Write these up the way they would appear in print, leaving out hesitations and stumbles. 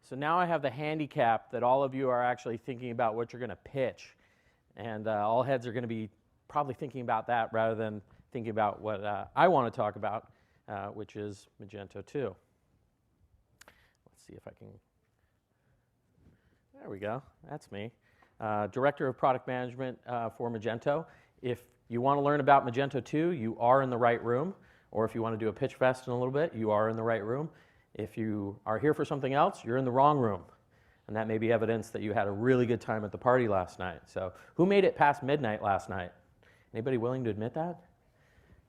So now I have the handicap that all of you are actually thinking about what you're going to pitch. And all heads are going to be probably thinking about that rather than thinking about what I want to talk about, which is Magento 2. Let's see if I can. There we go. That's me. Director of Product Management for Magento. If you want to learn about Magento 2, you are in the right room. Or if you want to do a pitch fest in a little bit, you are in the right room. If you are here for something else, you're in the wrong room. And that may be evidence that you had a really good time at the party last night. So who made it past midnight last night? Anybody willing to admit that?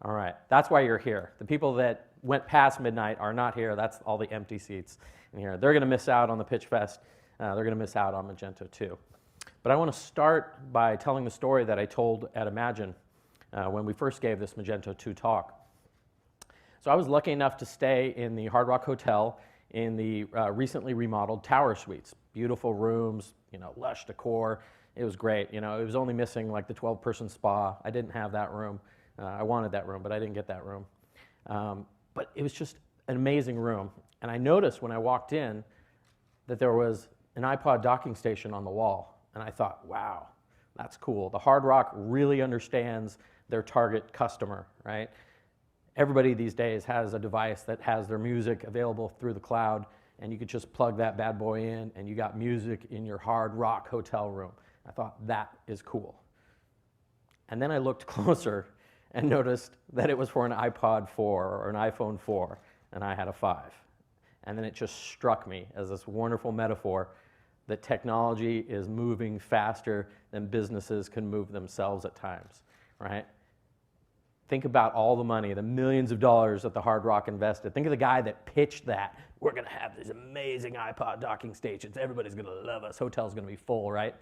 All right, that's why you're here. The people that went past midnight are not here. That's all the empty seats in here. They're going to miss out on the pitch fest. They're going to miss out on Magento 2. But I want to start by telling the story that I told at Imagine when we first gave this Magento 2 talk. So I was lucky enough to stay in the Hard Rock Hotel in the recently remodeled Tower Suites. Beautiful rooms, lush decor. It was great. It was only missing like the 12-person spa. I didn't have that room. I wanted that room, but I didn't get that room. But it was just an amazing room. And I noticed when I walked in that there was an iPod docking station on the wall. And I thought, wow, that's cool. The Hard Rock really understands their target customer, right? Everybody these days has a device that has their music available through the cloud, and you could just plug that bad boy in, and you got music in your Hard Rock hotel room. I thought, that is cool. And then I looked closer and noticed that it was for an iPod 4 or an iPhone 4, and I had a 5. And then it just struck me as this wonderful metaphor that technology is moving faster than businesses can move themselves at times, right? Think about all the money, the millions of dollars that the Hard Rock invested. Think of the guy that pitched that. We're going to have these amazing iPod docking stations. Everybody's going to love us. Hotel's going to be full, right?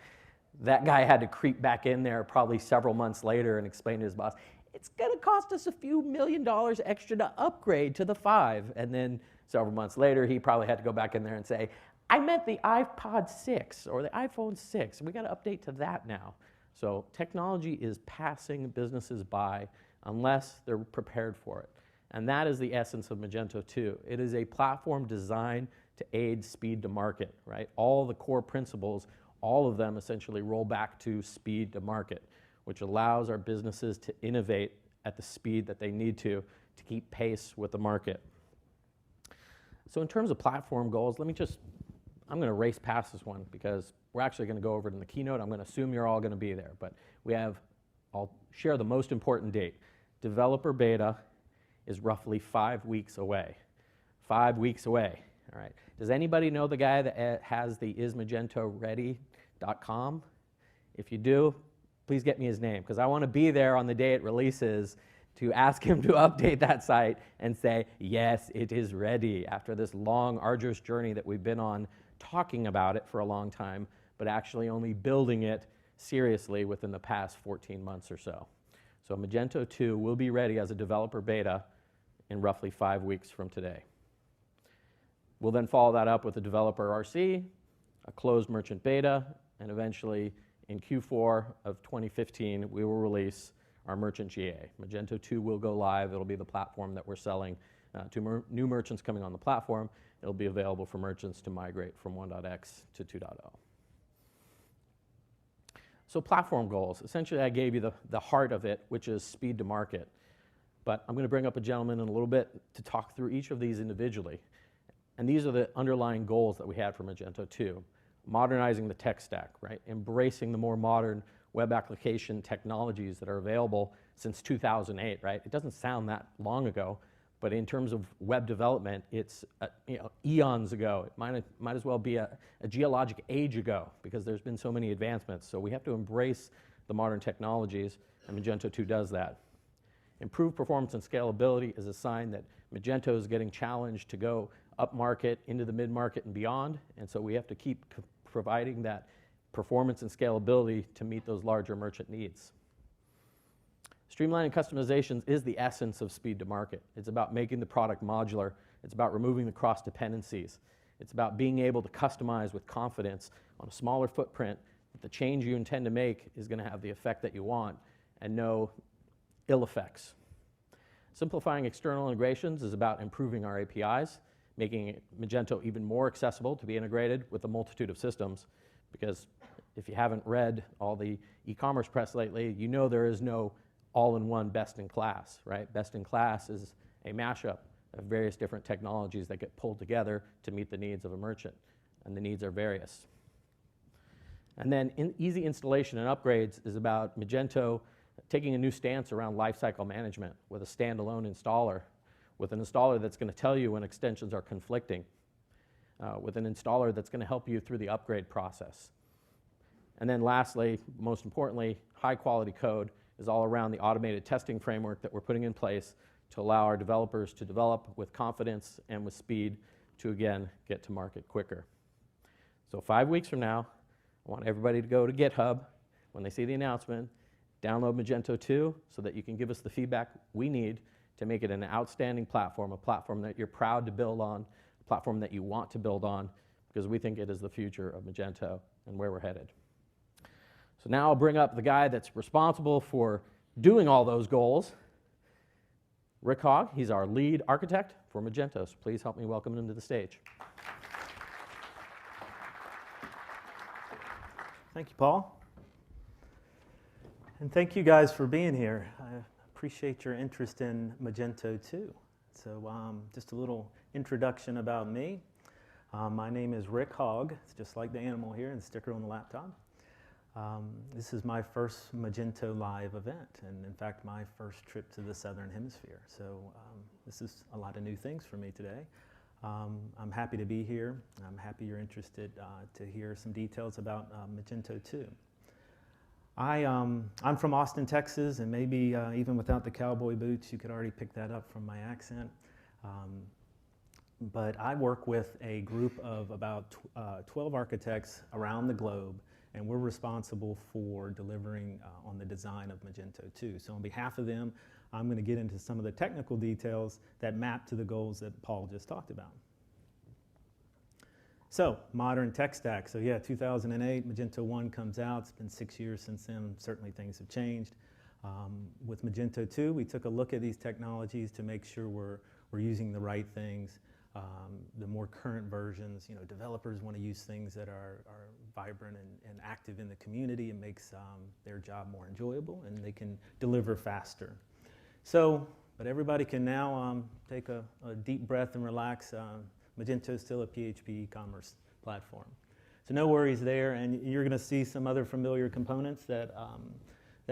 That guy had to creep back in there probably several months later and explain to his boss, it's going to cost us a few $1 million extra to upgrade to the 5. And then several months later, he probably had to go back in there and say, I meant the iPod 6 or the iPhone 6. We got to update to that now. So technology is passing businesses by unless they're prepared for it. And that is the essence of Magento 2. It is a platform designed to aid speed to market, right? All the core principles, all of them essentially roll back to speed to market, which allows our businesses to innovate at the speed that they need to keep pace with the market. So in terms of platform goals, I'm going to race past this one because we're actually going to go over it in the keynote. I'm going to assume you're all going to be there, but I'll share the most important date. Developer beta is roughly 5 weeks away. 5 weeks away, all right. Does anybody know the guy that has the ismagentoready.com? If you do, please get me his name, because I want to be there on the day it releases to ask him to update that site and say, yes, it is ready, after this long, arduous journey that we've been on talking about it for a long time, but actually only building it seriously within the past 14 months or so. So Magento 2 will be ready as a developer beta in roughly 5 weeks from today. We'll then follow that up with a developer RC, a closed merchant beta, and eventually in Q4 of 2015, we will release our merchant GA. Magento 2 will go live. It'll be the platform that we're selling to new merchants coming on the platform. It'll be available for merchants to migrate from 1.x to 2.0. So platform goals. Essentially, I gave you the heart of it, which is speed to market. But I'm going to bring up a gentleman in a little bit to talk through each of these individually. And these are the underlying goals that we had for Magento 2. Modernizing the tech stack, right? Embracing the more modern web application technologies that are available since 2008, right? It doesn't sound that long ago, but in terms of web development, it's eons ago. It might as well be a geologic age ago because there's been so many advancements. So we have to embrace the modern technologies, and Magento 2 does that. Improved performance and scalability is a sign that Magento is getting challenged to go upmarket into the mid-market and beyond, and so we have to keep providing that performance and scalability to meet those larger merchant needs. Streamlining customizations is the essence of speed to market. It's about making the product modular. It's about removing the cross dependencies. It's about being able to customize with confidence on a smaller footprint that the change you intend to make is going to have the effect that you want and no ill effects. Simplifying external integrations is about improving our APIs, making Magento even more accessible to be integrated with a multitude of systems. Because if you haven't read all the e-commerce press lately, you know there is no all-in-one best-in-class, right? Best-in-class is a mashup of various different technologies that get pulled together to meet the needs of a merchant, and the needs are various. And then easy installation and upgrades is about Magento taking a new stance around lifecycle management with a standalone installer, with an installer that's going to tell you when extensions are conflicting, with an installer that's going to help you through the upgrade process. And then lastly, most importantly, high quality code is all around the automated testing framework that we're putting in place to allow our developers to develop with confidence and with speed to, again, get to market quicker. So 5 weeks from now, I want everybody to go to GitHub when they see the announcement, download Magento 2 so that you can give us the feedback we need to make it an outstanding platform, a platform that you're proud to build on, a platform that you want to build on, because we think it is the future of Magento and where we're headed. So now I'll bring up the guy that's responsible for doing all those goals, Rick Hogge. He's our lead architect for Magento, so please help me welcome him to the stage. Thank you, Paul. And thank you guys for being here. I appreciate your interest in Magento 2. So just a little introduction about me. My name is Rick Hogge. It's just like the animal here and the sticker on the laptop. This is my first MagentoLive event, and in fact, my first trip to the Southern Hemisphere. So this is a lot of new things for me today. I'm happy to be here. I'm happy you're interested to hear some details about Magento 2. I'm from Austin, Texas, and maybe even without the cowboy boots, you could already pick that up from my accent. But I work with a group of about 12 architects around the globe, and we're responsible for delivering on the design of Magento 2. So on behalf of them, I'm going to get into some of the technical details that map to the goals that Paul just talked about. So, modern tech stack. So yeah, 2008, Magento 1 comes out. It's been 6 years since then. Certainly things have changed. With Magento 2, we took a look at these technologies to make sure we're using the right things. The more current versions, developers want to use things that are vibrant and active in the community. It makes their job more enjoyable, and they can deliver faster. So, but everybody can now take a deep breath and relax. Magento is still a PHP e-commerce platform. So no worries there, and you're going to see some other familiar components that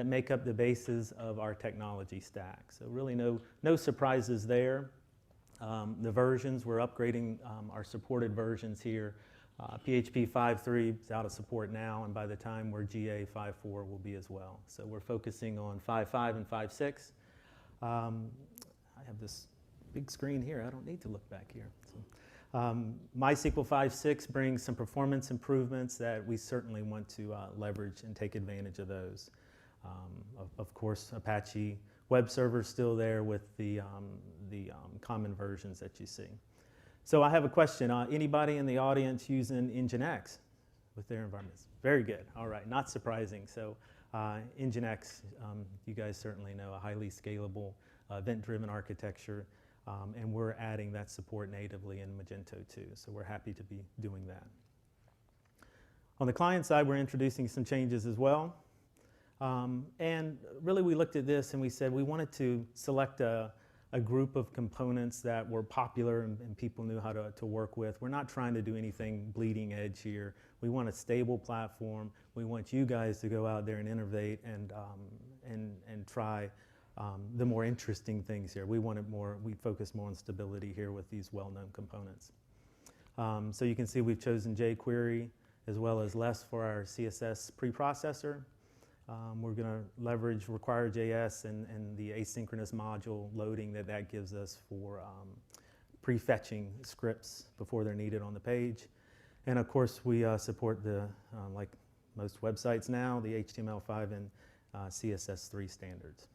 make up the basis of our technology stack. So really no surprises there. The versions, we're upgrading our supported versions here. PHP 5.3 is out of support now, and by the time we're GA, 5.4 will be as well. So we're focusing on 5.5 and 5.6. I have this big screen here. I don't need to look back here. So, MySQL 5.6 brings some performance improvements that we certainly want to leverage and take advantage of those. Of course, Apache Web Server is still there with the common versions that you see. So I have a question. Anybody in the audience using Nginx with their environments? Very good. All right, not surprising. So Nginx, you guys certainly know, a highly scalable, event-driven architecture, and we're adding that support natively in Magento 2. So we're happy to be doing that. On the client side, we're introducing some changes as well. And really we looked at this and we said we wanted to select a group of components that were popular and people knew how to work with. We're not trying to do anything bleeding edge here. We want a stable platform. We want you guys to go out there and innovate and try the more interesting things here. We focus more on stability here with these well-known components. So you can see we've chosen jQuery as well as less for our CSS preprocessor. We're going to leverage require.js and the asynchronous module loading that gives us for prefetching scripts before they're needed on the page. And of course, we support like most websites now, the HTML5 and CSS3 standards.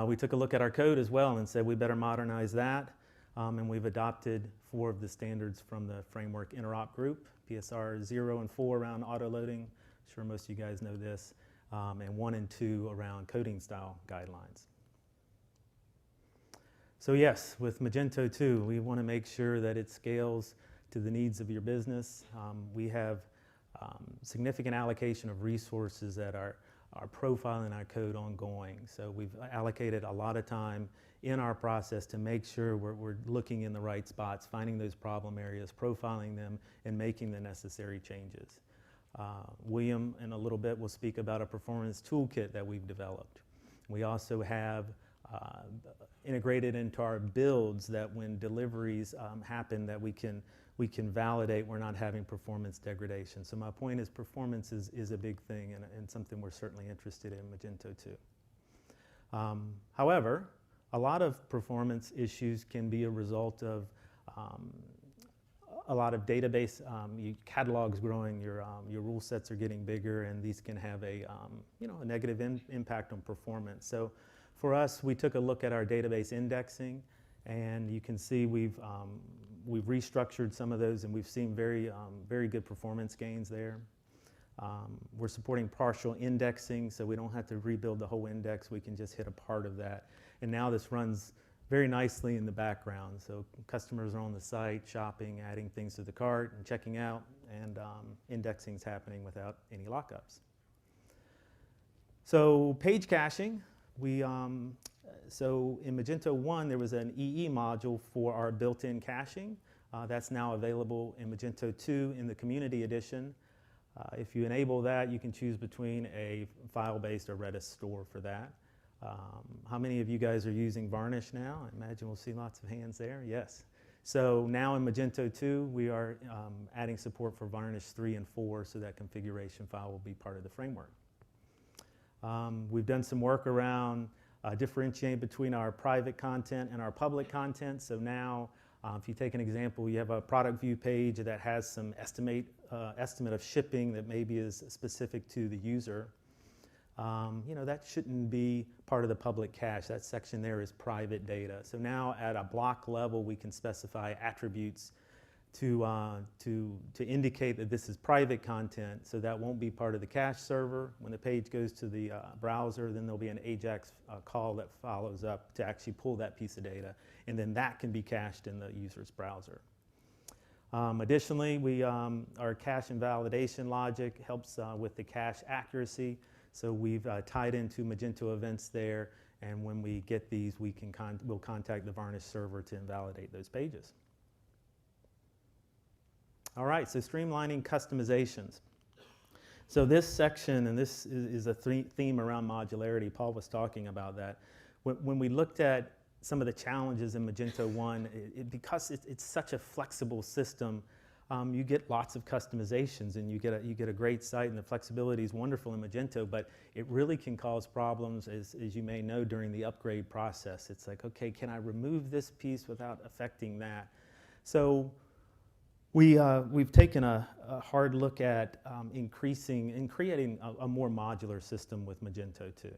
We took a look at our code as well and said we better modernize that. And we've adopted 4 of the standards from the framework interop group, PSR 0 and 4 around auto-loading. I'm sure most of you guys know this, and 1 and 2 around coding style guidelines. So yes, with Magento 2, we want to make sure that it scales to the needs of your business. We have significant allocation of resources that are profiling our code ongoing. So we've allocated a lot of time in our process to make sure we're looking in the right spots, finding those problem areas, profiling them, and making the necessary changes. William, in a little bit, will speak about a performance toolkit that we've developed. We also have integrated into our builds that when deliveries happen that we can validate we're not having performance degradation. So my point is performance is a big thing and something we're certainly interested in Magento 2. However, a lot of performance issues can be a result of a lot of database catalogs growing, your rule sets are getting bigger, and these can have a negative impact on performance. So for us, we took a look at our database indexing, and you can see we've restructured some of those, and we've seen very good performance gains there. We're supporting partial indexing, so we don't have to rebuild the whole index. We can just hit a part of that. And now this runs very nicely in the background. So customers are on the site, shopping, adding things to the cart, and checking out, and indexing is happening without any lockups. So page caching, so in Magento 1, there was an EE module for our built-in caching. That's now available in Magento 2 in the Community Edition. If you enable that, you can choose between a file-based or Redis store for that. How many of you guys are using Varnish now? I imagine we'll see lots of hands there. Yes. So now in Magento 2, we are adding support for Varnish 3 and 4, so that configuration file will be part of the framework. We've done some work around differentiating between our private content and our public content. So now, if you take an example, you have a product view page that has some estimate of shipping that maybe is specific to the user. That shouldn't be part of the public cache. That section there is private data. So now at a block level, we can specify attributes to indicate that this is private content, so that won't be part of the cache server. When the page goes to the browser, then there'll be an AJAX call that follows up to actually pull that piece of data, and then that can be cached in the user's browser. Additionally, our cache invalidation logic helps with the cache accuracy. So we've tied into Magento events there, and when we get these, we'll contact the Varnish server to invalidate those pages. All right, so streamlining customizations. So this section, and this is a theme around modularity. Paul was talking about that. When we looked at some of the challenges in Magento 1, because it's such a flexible system, you get lots of customizations, and you get a great site, and the flexibility is wonderful in Magento, but it really can cause problems, as you may know, during the upgrade process. It's like, okay, can I remove this piece without affecting that? So we've taken a hard look at increasing and creating a more modular system with Magento 2.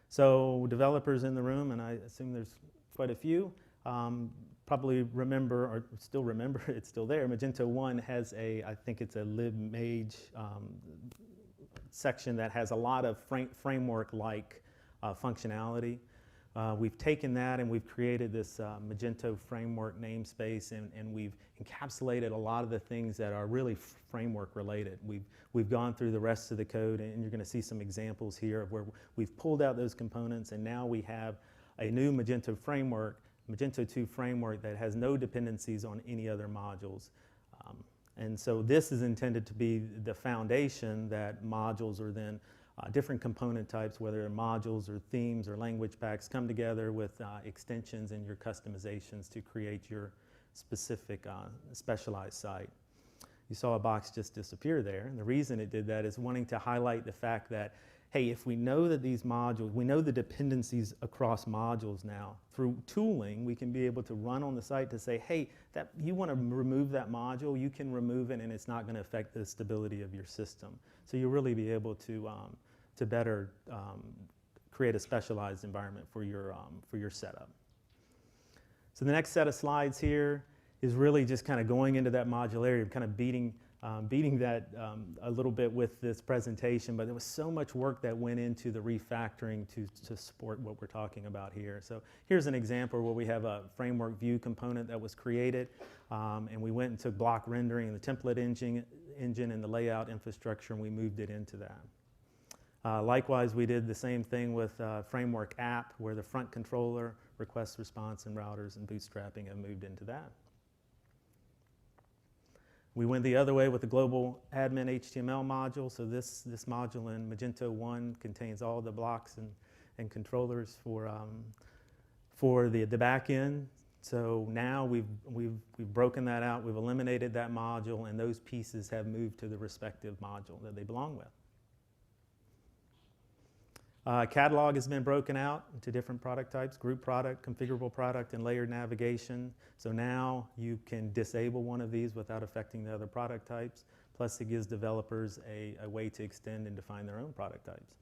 So developers in the room, and I assume there's quite a few, probably remember, or still remember, it's still there. Magento 1 has I think it's a libmage section that has a lot of framework-like functionality. We've taken that and we've created this Magento framework namespace, and we've encapsulated a lot of the things that are really framework related. We've gone through the rest of the code, and you're going to see some examples here of where we've pulled out those components, and now we have a new Magento framework, Magento 2 framework, that has no dependencies on any other modules. And so this is intended to be the foundation that modules are then different component types, whether they're modules or themes or language packs, come together with extensions and your customizations to create your specific specialized site. You saw a box just disappear there, and the reason it did that is wanting to highlight the fact that, hey, if we know that these modules, we know the dependencies across modules now, through tooling, we can be able to run on the site to say, hey, that you want to remove that module, you can remove it, and it's not going to affect the stability of your system. So you'll really be able to better create a specialized environment for your setup. So the next set of slides here is really just kind of going into that modularity, kind of beating beating that a little bit with this presentation, but there was so much work that went into the refactoring to support what we're talking about here. So here's an example where we have a framework view component that was created, and we went and took block rendering and the template engine and the layout infrastructure, and we moved it into that. Likewise, we did the same thing with framework app, where the front controller, request response, and routers and bootstrapping have moved into that. We went the other way with the global admin HTML module. So this module in Magento 1 contains all the blocks and controllers for the back end. So now we've broken that out, we've eliminated that module, and those pieces have moved to the respective module that they belong with. Catalog has been broken out into different product types: group product, configurable product, and layered navigation. So now you can disable one of these without affecting the other product types. Plus it gives developers a way to extend and define their own product types.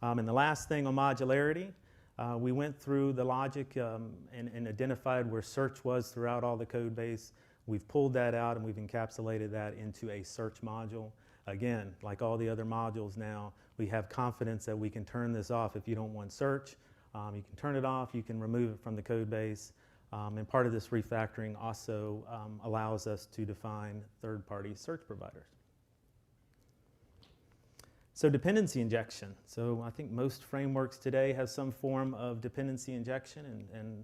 And the last thing on modularity, we went through the logic and identified where search was throughout all the code base. We've pulled that out and we've encapsulated that into a search module. Again, like all the other modules now, we have confidence that we can turn this off if you don't want search. You can turn it off, you can remove it from the code base. And part of this refactoring also allows us to define third-party search providers. So dependency injection. So I think most frameworks today have some form of dependency injection, and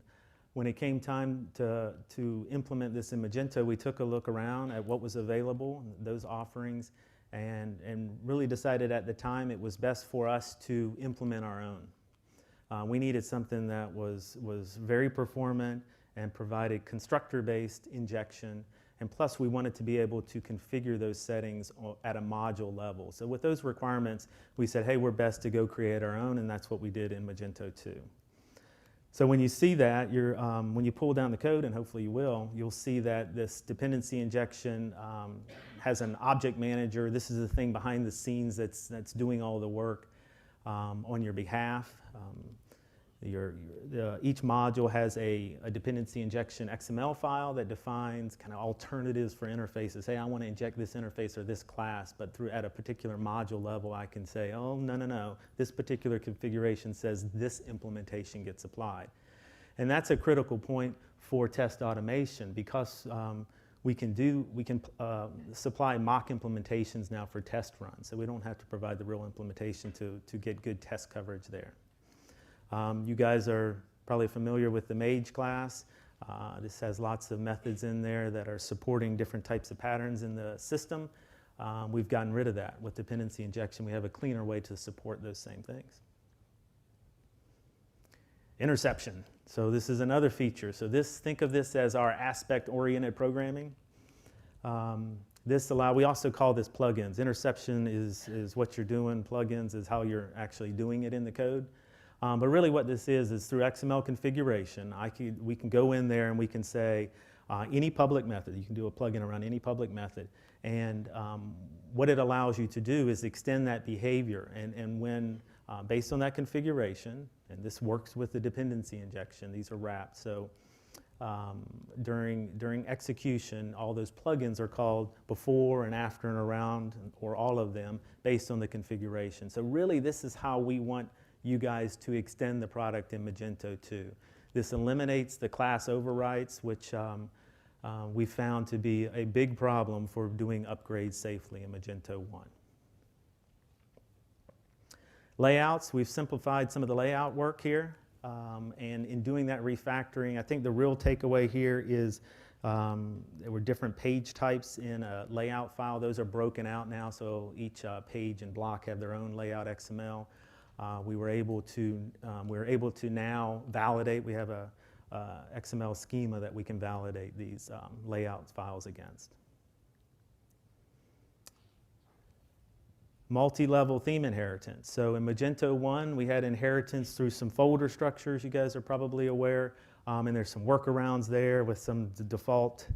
when it came time to implement this in Magento, we took a look around at what was available, those offerings, and really decided at the time it was best for us to implement our own. We needed something that was very performant and provided constructor-based injection, and plus we wanted to be able to configure those settings at a module level. So with those requirements, we said, hey, we're best to go create our own, and that's what we did in Magento 2. So when you see that, when you pull down the code, and hopefully you will, you'll see that this dependency injection has an object manager. This is the thing behind the scenes that's doing all the work on your behalf. Each module has a dependency injection XML file that defines kind of alternatives for interfaces. Hey, I want to inject this interface or this class, but at a particular module level, I can say, oh, no, this particular configuration says this implementation gets applied. And that's a critical point for test automation, because we can supply mock implementations now for test runs, so we don't have to provide the real implementation to get good test coverage there. You guys are probably familiar with the Mage class. This has lots of methods in there that are supporting different types of patterns in the system. We've gotten rid of that. With dependency injection, we have a cleaner way to support those same things. Interception. So this is another feature. So think of this as our aspect-oriented programming. We also call this plugins. Interception is what you're doing. Plugins is how you're actually doing it in the code. But really what this is through XML configuration, we can go in there and we can say any public method. You can do a plugin around any public method. And what it allows you to do is extend that behavior. And when, based on that configuration, and this works with the dependency injection, these are wrapped. So during execution, all those plugins are called before and after and around, or all of them, based on the configuration. So really this is how we want you guys to extend the product in Magento 2. This eliminates the class overwrites, which we found to be a big problem for doing upgrades safely in Magento 1. Layouts, we've simplified some of the layout work here, and in doing that refactoring, I think the real takeaway here is there were different page types in a layout file. Those are broken out now, so each page and block have their own layout XML. We were able to now validate. We have a XML schema that we can validate these layout files against. Multi-level theme inheritance. So in Magento 1, we had inheritance through some folder structures. You guys are probably aware, and there's some workarounds there with some default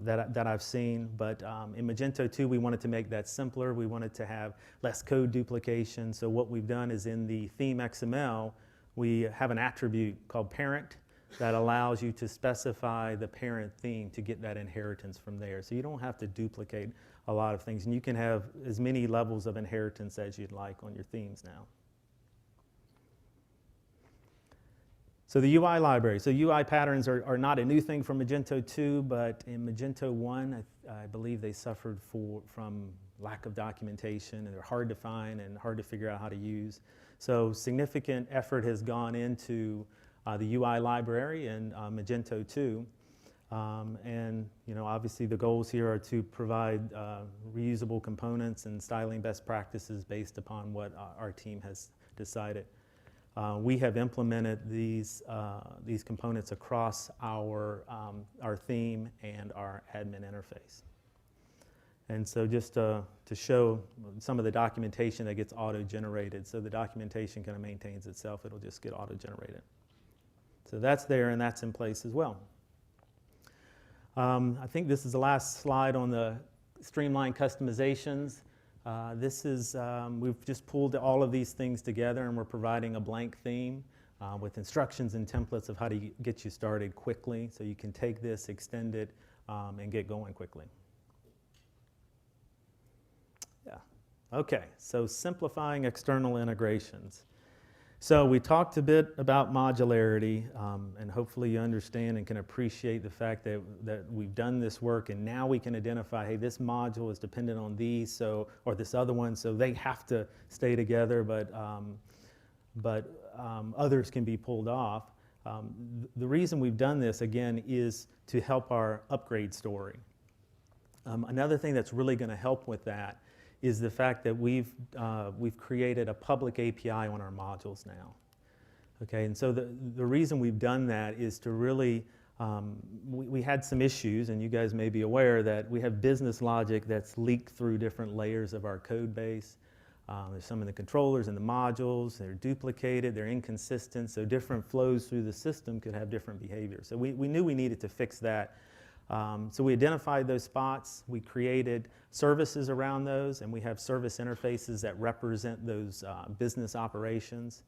that I've seen. But in Magento 2, we wanted to make that simpler. We wanted to have less code duplication. So what we've done is in the theme XML, we have an attribute called parent that allows you to specify the parent theme to get that inheritance from there. So you don't have to duplicate a lot of things, and you can have as many levels of inheritance as you'd like on your themes now. So the UI library. So UI patterns are not a new thing for Magento 2, but in Magento 1, I believe they suffered from lack of documentation, and they're hard to find and hard to figure out how to use. So significant effort has gone into the UI library in Magento 2. And obviously the goals here are to provide reusable components and styling best practices based upon what our team has decided. We have implemented these components across our theme and our admin interface. And so just to show some of the documentation that gets auto-generated, so the documentation kind of maintains itself, it'll just get auto-generated. So that's there and that's in place as well. I think this is the last slide on the Streamline Customizations. We've just pulled all of these things together, and we're providing a blank theme with instructions and templates of how to get you started quickly, so you can take this, extend it, and get going quickly. Yeah. Okay, so simplifying external integrations. So we talked a bit about modularity, and hopefully you understand and can appreciate the fact that we've done this work, and now we can identify, hey, this module is dependent on these, or this other one, so they have to stay together, but others can be pulled off. The reason we've done this, again, is to help our upgrade story. Another thing that's really going to help with that is the fact that we've created a public API on our modules now. Okay, and so the reason we've done that is to really, we had some issues, and you guys may be aware that we have business logic that's leaked through different layers of our code base. There's some in the controllers and the modules, they're duplicated, they're inconsistent, so different flows through the system could have different behavior. So we knew we needed to fix that. So we identified those spots, we created services around those, and we have service interfaces that represent those business operations.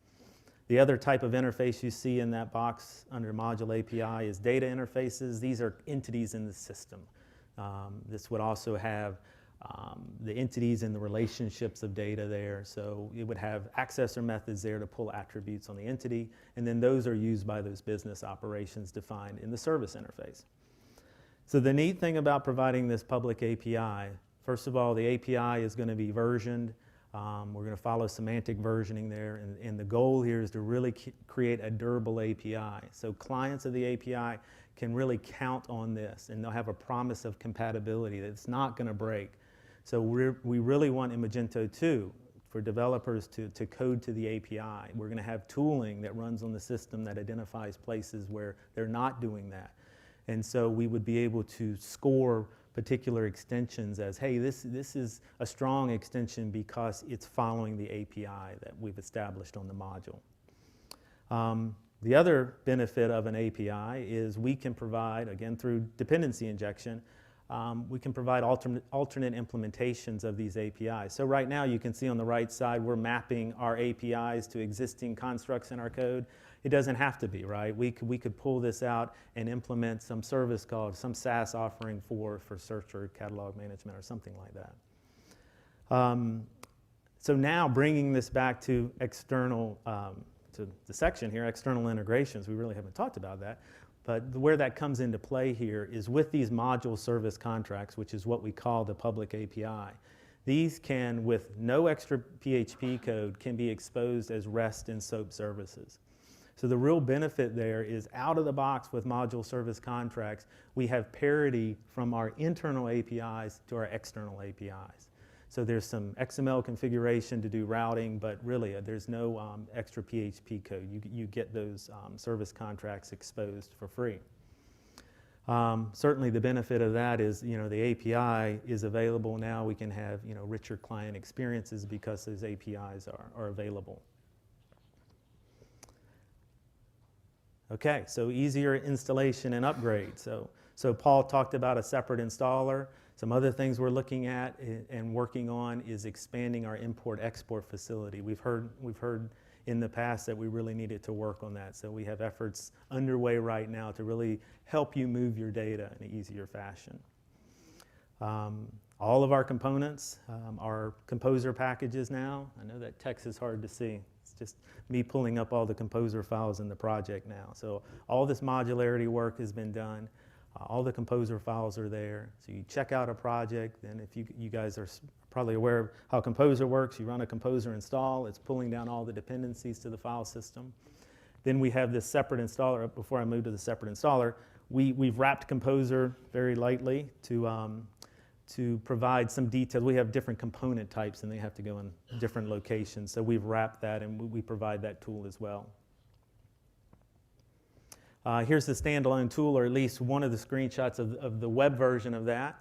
The other type of interface you see in that box under Module API is data interfaces. These are entities in the system. This would also have the entities and the relationships of data there. So it would have accessor methods there to pull attributes on the entity, and then those are used by those business operations defined in the service interface. So the neat thing about providing this public API, first of all, the API is going to be versioned. We're going to follow semantic versioning there, and the goal here is to really create a durable API. So clients of the API can really count on this, and they'll have a promise of compatibility that it's not going to break. So we really want in Magento 2 for developers to code to the API. We're going to have tooling that runs on the system that identifies places where they're not doing that. And so we would be able to score particular extensions as, hey, this is a strong extension because it's following the API that we've established on the module. The other benefit of an API is we can provide, again through dependency injection, we can provide alternate implementations of these APIs. So right now you can see on the right side we're mapping our APIs to existing constructs in our code. It doesn't have to be, right? We could pull this out and implement some service called some SaaS offering for search or catalog management or something like that. So now bringing this back to external, to the section here, external integrations, we really haven't talked about that. But where that comes into play here is with these module service contracts, which is what we call the public API. These can, with no extra PHP code, can be exposed as REST and SOAP services. So the real benefit there is out of the box with module service contracts, we have parity from our internal APIs to our external APIs. So there's some XML configuration to do routing, but really there's no extra PHP code. You get those service contracts exposed for free. Certainly the benefit of that is, the API is available now. We can have, richer client experiences because those APIs are available. Okay, so easier installation and upgrade. So Paul talked about a separate installer. Some other things we're looking at and working on is expanding our import-export facility. We've heard in the past that we really needed to work on that. So we have efforts underway right now to really help you move your data in an easier fashion. All of our components are composer packages now. I know that text is hard to see. It's just me pulling up all the composer files in the project now. So all this modularity work has been done. All the composer files are there. So you check out a project, and if you guys are probably aware of how composer works, you run a composer install. It's pulling down all the dependencies to the file system. Then we have this separate installer. Before I move to the separate installer, we've wrapped composer very lightly to provide some details. We have different component types and they have to go in different locations. So we've wrapped that and we provide that tool as well. Here's the standalone tool, or at least one of the screenshots of the web version of that.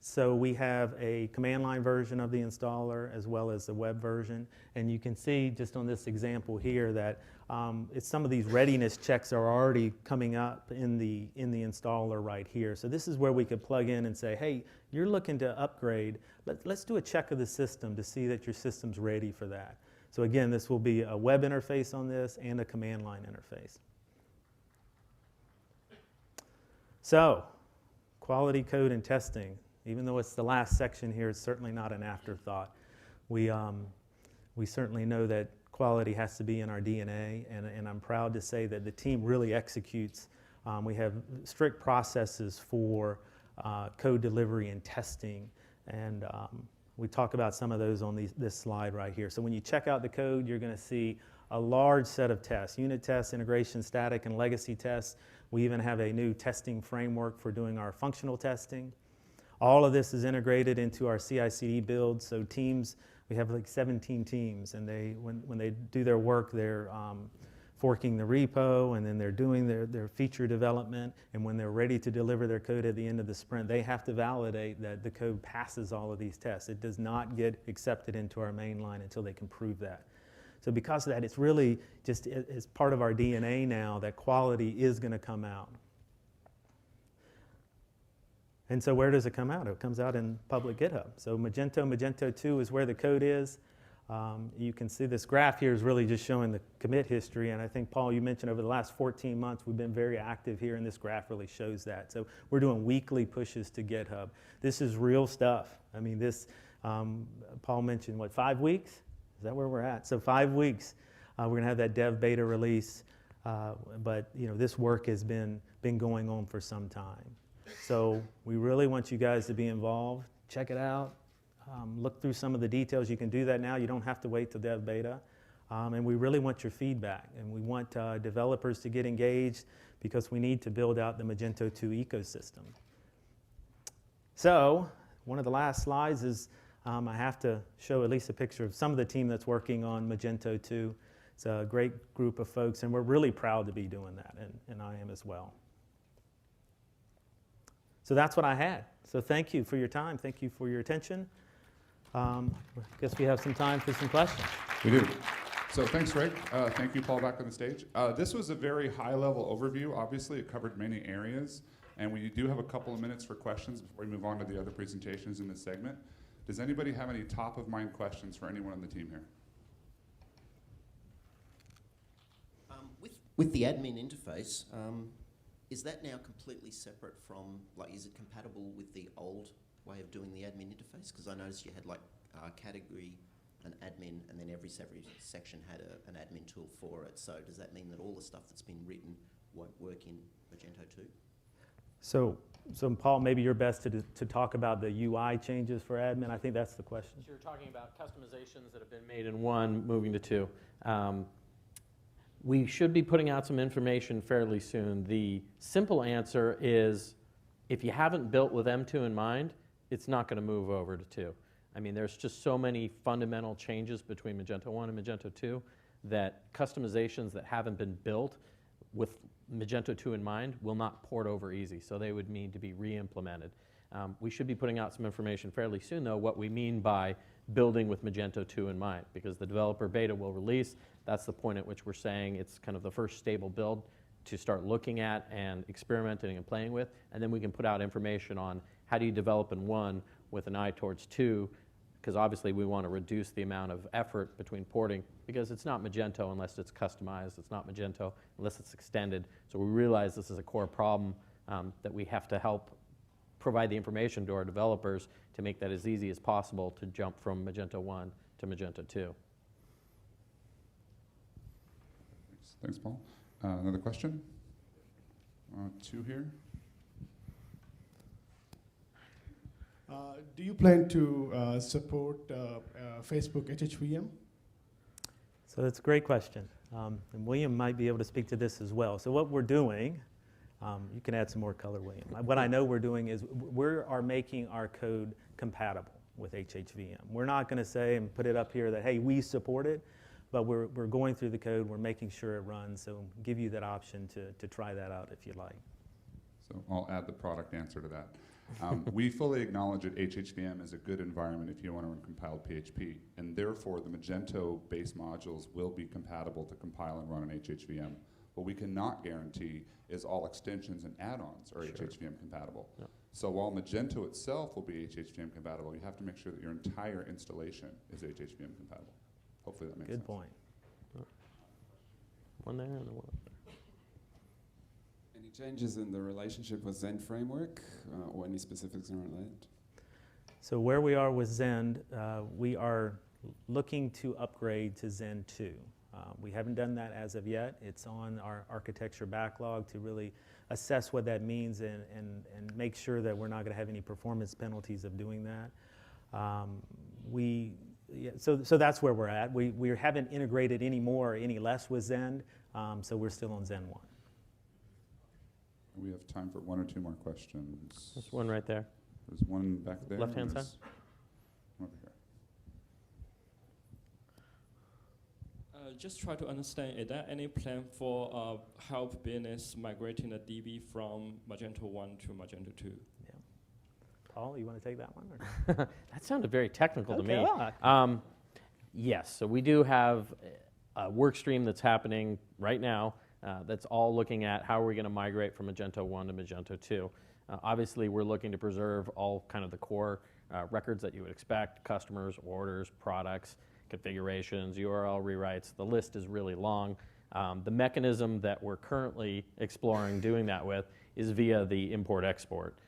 So we have a command line version of the installer as well as the web version. And you can see just on this example here that some of these readiness checks are already coming up in the installer right here. So this is where we could plug in and say, hey, you're looking to upgrade. Let's do a check of the system to see that your system's ready for that. So again, this will be a web interface on this and a command line interface. So, quality code and testing. Even though it's the last section here, it's certainly not an afterthought. We certainly know that quality has to be in our DNA, and I'm proud to say that the team really executes. We have strict processes for code delivery and testing, and we talk about some of those on this slide right here. So when you check out the code, you're going to see a large set of tests: unit tests, integration, static, and legacy tests. We even have a new testing framework for doing our functional testing. All of this is integrated into our CI/CD build. So teams, we have like 17 teams, and when they do their work, they're forking the repo, and then they're doing their feature development. And when they're ready to deliver their code at the end of the sprint, they have to validate that the code passes all of these tests. It does not get accepted into our main line until they can prove that. So because of that, it's really just it's part of our DNA now that quality is going to come out. And so where does it come out? It comes out in public GitHub. So Magento 2 is where the code is. You can see this graph here is really just showing the commit history. And I think, Paul, you mentioned over the last 14 months, we've been very active here, and this graph really shows that. So we're doing weekly pushes to GitHub. This is real stuff. I mean, this, Paul mentioned, what, 5 weeks? Is that where we're at? So 5 weeks, we're going to have that dev beta release. But this work has been going on for some time. So we really want you guys to be involved. Check it out. Look through some of the details. You can do that now. You don't have to wait till dev beta. And we really want your feedback. And we want developers to get engaged because we need to build out the Magento 2 ecosystem. So one of the last slides is I have to show at least a picture of some of the team that's working on Magento 2. It's a great group of folks, and we're really proud to be doing that, and I am as well. So that's what I had. So thank you for your time. Thank you for your attention. I guess we have some time for some questions. We do. So thanks, Greg. Thank you, Paul, back on the stage. This was a very high-level overview. Obviously, it covered many areas, and we do have a couple of minutes for questions before we move on to the other presentations in this segment. Does anybody have any top-of-mind questions for anyone on the team here? With the admin interface, is that now completely separate from, like, is it compatible with the old way of doing the admin interface? Because I noticed you had, like, category, an admin, and then every section had an admin tool for it. So does that mean that all the stuff that's been written won't work in Magento 2? So Paul, maybe you're best to talk about the UI changes for admin. I think that's the question. So you're talking about customizations that have been made in 1, moving to 2. We should be putting out some information fairly soon. The simple answer is, if you haven't built with M2 in mind, it's not going to move over to 2. I mean, there's just so many fundamental changes between Magento 1 and Magento 2 that customizations that haven't been built with Magento 2 in mind will not port over easy, so they would need to be re-implemented. We should be putting out some information fairly soon, though, what we mean by building with Magento 2 in mind, because the developer beta will release. That's the point at which we're saying it's kind of the first stable build to start looking at and experimenting and playing with, and then we can put out information on how do you develop in 1 with an eye towards 2, because obviously we want to reduce the amount of effort between porting, because it's not Magento unless it's customized, it's not Magento unless it's extended. So we realize this is a core problem that we have to help provide the information to our developers to make that as easy as possible to jump from Magento 1 to Magento 2. Thanks, Paul. Another question? Two here. Do you plan to support Facebook HHVM? So that's a great question. And William might be able to speak to this as well. So what we're doing, you can add some more color, William. What I know we're doing is we are making our code compatible with HHVM. We're not going to say and put it up here that, hey, we support it, but we're going through the code, we're making sure it runs, so give you that option to try that out if you'd like. So I'll add the product answer to that. We fully acknowledge that HHVM is a good environment if you want to run compiled PHP, and therefore the Magento base modules will be compatible to compile and run on HHVM. What we cannot guarantee is all extensions and add-ons are HHVM compatible. Yep. So while Magento itself will be HHVM compatible, you have to make sure that your entire installation is HHVM compatible. Hopefully that makes sense. Good point. One there and then one up there. Any changes in the relationship with Zend framework or any specifics around that? So where we are with Zend, we are looking to upgrade to Zend 2. We haven't done that as of yet. It's on our architecture backlog to really assess what that means and make sure that we're not going to have any performance penalties of doing that. So that's where we're at. We haven't integrated any more or any less with Zend, so we're still on Zend 1. We have time for one or two more questions. There's one right there. There's one back there. Left-hand and side. there's one over here. Just try to understand, is there any plan for help business migrating the DB from Magento 1 to Magento 2? Yeah. Paul, you want to take that one? Or? That sounded very technical to me. well, Yes, so we do have a work stream that's happening right now that's all looking at how are we going to migrate from Magento 1 to Magento 2. Obviously, we're looking to preserve all kind of the core records that you would expect, customers, orders, products, configurations, URL rewrites. The list is really long. The mechanism that we're currently exploring doing that with is via the import-export.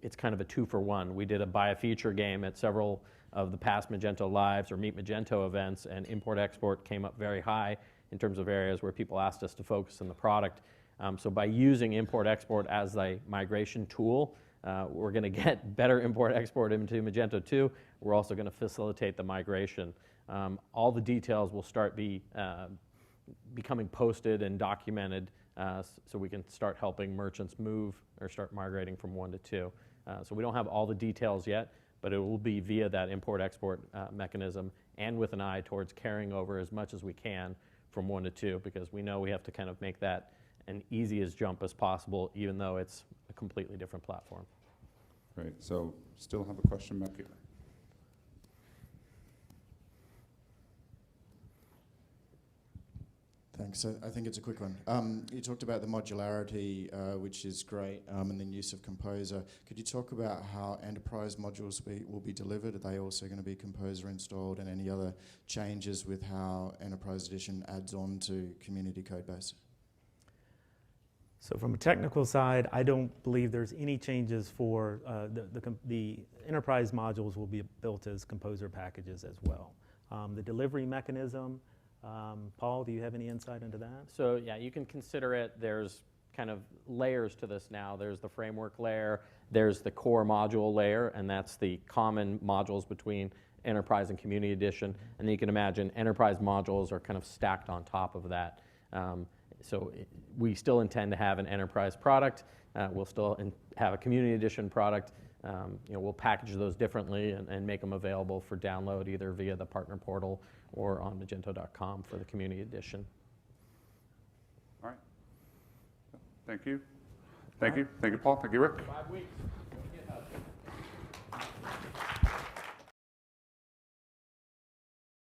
It's kind of a 2-for-1. We did a buy a feature game at several of the past MagentoLives or Meet Magento events, and import-export came up very high in terms of areas where people asked us to focus on the product. So by using import-export as a migration tool, we're going to get better import-export into Magento 2. We're also going to facilitate the migration. All the details will start becoming posted and documented so we can start helping merchants move or start migrating from 1 to 2. So we don't have all the details yet, but it will be via that import-export mechanism and with an eye towards carrying over as much as we can from 1 to 2, because we know we have to kind of make that an easiest jump as possible, even though it's a completely different platform. Great. So still have a question back here. Thanks. I think it's a quick one. You talked about the modularity, which is great, and then use of Composer. Could you talk about how enterprise modules will be delivered? Are they also going to be Composer installed, and any other changes with how Enterprise Edition adds on to community codebase? So from a technical side, I don't believe there's any changes for the enterprise modules will be built as Composer packages as well. The delivery mechanism, Paul, do you have any insight into that? So yeah, you can consider it, there's kind of layers to this now. There's the framework layer, there's the core module layer, and that's the common modules between Enterprise and Community Edition. And then you can imagine enterprise modules are kind of stacked on top of that. We still intend to have an enterprise product. We'll still have a Community Edition product. We'll package those differently and make them available for download either via the partner portal or on Magento.com for the Community Edition. All right. Thank you. Thank you. Thank you, Paul. Thank you, Rick. 5 weeks.